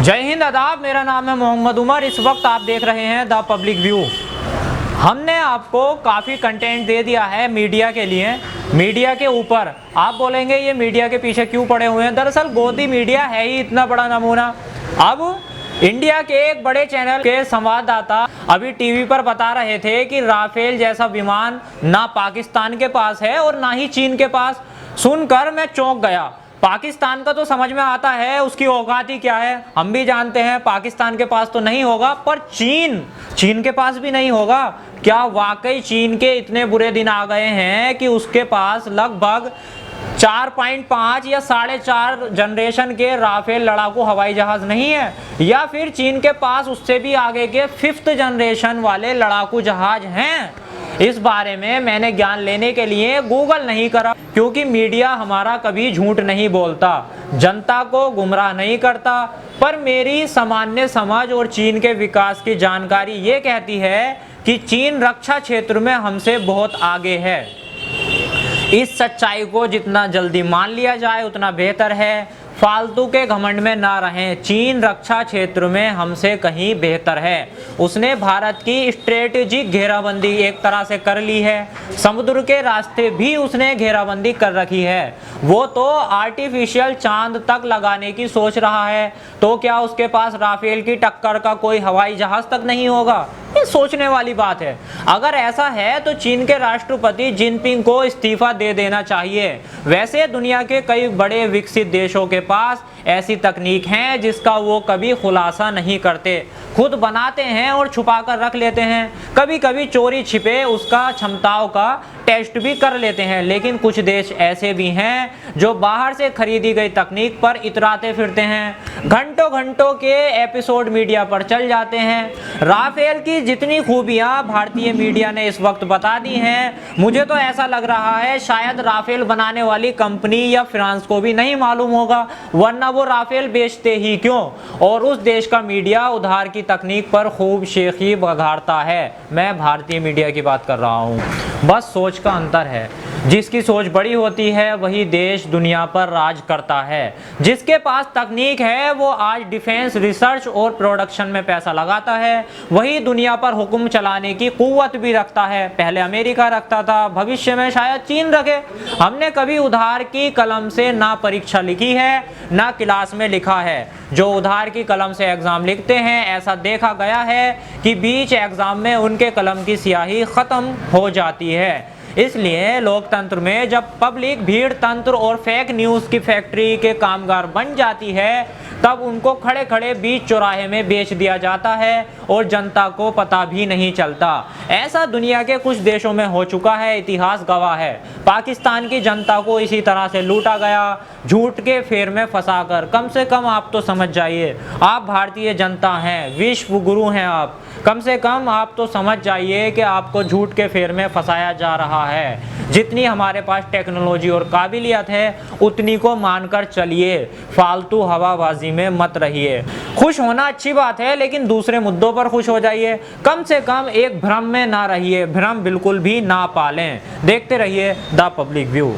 जय हिंद, आदाब। मेरा नाम है मोहम्मद उमर। इस वक्त आप देख रहे हैं द पब्लिक व्यू। हमने आपको काफ़ी कंटेंट दे दिया है मीडिया के लिए, मीडिया के ऊपर। आप बोलेंगे ये मीडिया के पीछे क्यों पड़े हुए हैं? दरअसल गोदी मीडिया है ही इतना बड़ा नमूना। अब इंडिया के एक बड़े चैनल के संवाददाता अभी टीवी पर बता रहे थे कि राफेल जैसा विमान ना पाकिस्तान के पास है और ना ही चीन के पास। सुनकर मैं चौंक गया। पाकिस्तान का तो समझ में आता है, उसकी औकात ही क्या है, हम भी जानते हैं पाकिस्तान के पास तो नहीं होगा, पर चीन के पास भी नहीं होगा। क्या वाकई चीन के इतने बुरे दिन आ गए हैं कि उसके पास लगभग 4.5 या 4.5 जनरेशन के राफेल लड़ाकू हवाई जहाज नहीं है, या फिर चीन के पास उससे भी आगे के 5th जनरेशन वाले लड़ाकू जहाज हैं? इस बारे में मैंने ज्ञान लेने के लिए गूगल नहीं करा, क्योंकि मीडिया हमारा कभी झूठ नहीं बोलता, जनता को गुमराह नहीं करता। पर मेरी सामान्य समझ और चीन के विकास की जानकारी ये कहती है कि चीन रक्षा क्षेत्र में हमसे बहुत आगे है। इस सच्चाई को जितना जल्दी मान लिया जाए उतना बेहतर है। फालतू के घमंड में ना रहें। चीन रक्षा क्षेत्र में हमसे कहीं बेहतर है। उसने भारत की स्ट्रेटेजिक घेराबंदी एक तरह से कर ली है। समुद्र के रास्ते भी उसने घेराबंदी कर रखी है। वो तो आर्टिफिशियल चांद तक लगाने की सोच रहा है, तो क्या उसके पास राफेल की टक्कर का कोई हवाई जहाज तक नहीं होगा? ये सोचने वाली बात है। अगर ऐसा है तो चीन के राष्ट्रपति जिनपिंग को इस्तीफा दे देना चाहिए। वैसे दुनिया के कई बड़े विकसित देशों के पास ऐसी तकनीक है जिसका वो कभी खुलासा नहीं करते, खुद बनाते हैं और छुपा कर रख लेते हैं। कभी कभी चोरी छिपे उसका क्षमताओं का टेस्ट भी कर लेते हैं। लेकिन कुछ देश ऐसे भी हैं जो बाहर से खरीदी गई तकनीक पर इतराते फिरते हैं। घंटों घंटों के एपिसोड मीडिया पर चल जाते हैं। राफेल की जितनी खूबियां भारतीय मीडिया ने इस वक्त बता दी हैं, मुझे तो ऐसा लग रहा है शायद राफेल बनाने वाली कंपनी या फ्रांस को भी नहीं मालूम होगा, वरना वो राफेल बेचते ही क्यों? और उस देश का मीडिया उधार की तकनीक पर खूब शेखी बघाड़ता है। मैं भारतीय मीडिया की बात कर रहा हूँ। बस सोच का अंतर है। जिसकी सोच बड़ी होती है वही देश दुनिया पर राज करता है। जिसके पास तकनीक है वो आज डिफेंस रिसर्च और प्रोडक्शन में पैसा लगाता है। वही दुनिया पर हुक्म चलाने की कुव्वत भी रखता है। पहले अमेरिका रखता था, भविष्य में शायद चीन रखे। हमने कभी उधार की कलम से ना परीक्षा लिखी है ना क्लास में लिखा है। जो उधार की कलम से एग्जाम लिखते हैं, ऐसा देखा गया है कि बीच एग्जाम में उनके कलम की स्याही खत्म हो जाती है। इसलिए लोकतंत्र में जब पब्लिक भीड़ तंत्र और फेक न्यूज़ की फैक्ट्री के कामगार बन जाती है, तब उनको खड़े खड़े बीच चौराहे में बेच दिया जाता है और जनता को पता भी नहीं चलता। ऐसा दुनिया के कुछ देशों में हो चुका है, इतिहास गवाह है। पाकिस्तान की जनता को इसी तरह से लूटा गया, झूठ के फेर में फंसाकर। कम से कम आप तो समझ जाइए, आप भारतीय जनता हैं, विश्व गुरु हैं आप। कम से कम आप तो समझ जाइए कि आपको झूठ के फेर में फंसाया जा रहा है। जितनी हमारे पास टेक्नोलॉजी और काबिलियत है उतनी को मानकर चलिए, फालतू हवाबाजी में मत रहिए। खुश होना अच्छी बात है, लेकिन दूसरे मुद्दों पर खुश हो जाइए। कम से कम एक भ्रम में ना रहिए, भ्रम बिल्कुल भी ना पालें। देखते रहिए द पब्लिक व्यू।